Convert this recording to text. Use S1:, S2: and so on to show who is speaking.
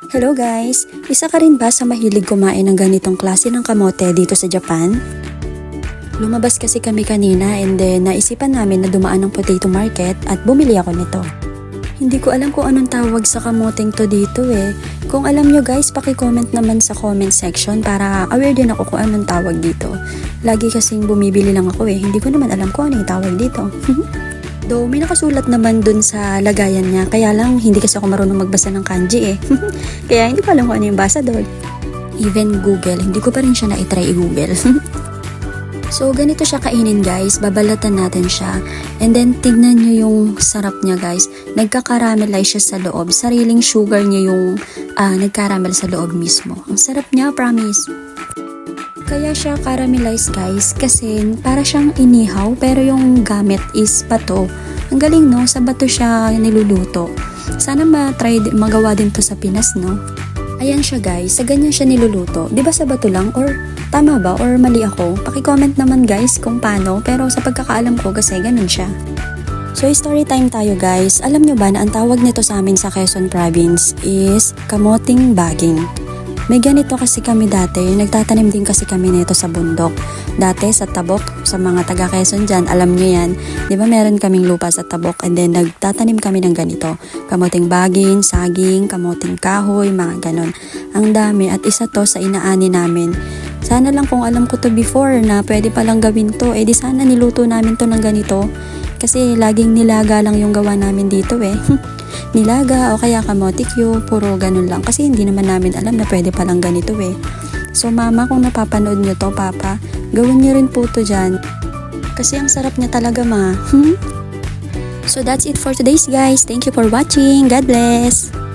S1: Hello guys! Isa ka rin ba sa mahilig kumain ng ganitong klase ng kamote dito sa Japan? Lumabas kasi kami kanina and then naisipan namin na dumaan ng potato market at bumili ako nito. Hindi ko alam kung anong tawag sa kamoteng to dito eh. Kung alam nyo guys, paki-comment naman sa comment section para aware din ako kung anong tawag dito. Lagi kasing bumibili lang ako eh, hindi ko naman alam kung ano yung tawag dito. Though may nakasulat naman dun sa lagayan niya, kaya lang hindi kasi ako marunong magbasa ng kanji eh. Kaya hindi ko alam kung ano yung basa doon. Even Google, hindi ko pa rin siya na-try i-Google. So ganito siya kainin guys, babalatan natin siya. And then tignan nyo yung sarap niya guys. Nagka-caramelize siya sa loob. Sariling sugar niya yung nagkaramel sa loob mismo. Ang sarap niya, promise. Kaya siya caramelize guys kasi para siyang inihaw pero yung gamit is bato. Ang galing no, sa bato siya niluluto. Sana magawa din to sa Pinas no. Ayan siya guys, sa ganyan siya niluluto. Di ba sa bato lang or tama ba or mali ako? Paki-comment naman guys kung paano pero sa pagkakaalam ko kasi ganun siya. So story time tayo guys. Alam nyo ba na ang tawag nito sa amin sa Quezon Province is kamoting baging. May ganito kasi kami dati, nagtatanim din kasi kami nito sa bundok. Dati sa Tabok, sa mga taga Quezon dyan, alam nyo yan. Di ba meron kaming lupa sa Tabok and then nagtatanim kami ng ganito. Kamoting baging, saging, kamoting kahoy, mga ganon. Ang dami at isa to sa inaani namin. Sana lang kung alam ko to before na pwede palang gawin to, di sana niluto namin to ng ganito. Kasi laging nilaga lang yung gawa namin dito eh. Nilaga o kaya kamotikyo, puro ganun lang. Kasi hindi naman namin alam na pwede palang ganito eh. So mama, kung napapanood nyo to, papa, gawin nyo rin po to dyan. Kasi ang sarap niya talaga ma. So that's it for today's guys. Thank you for watching. God bless!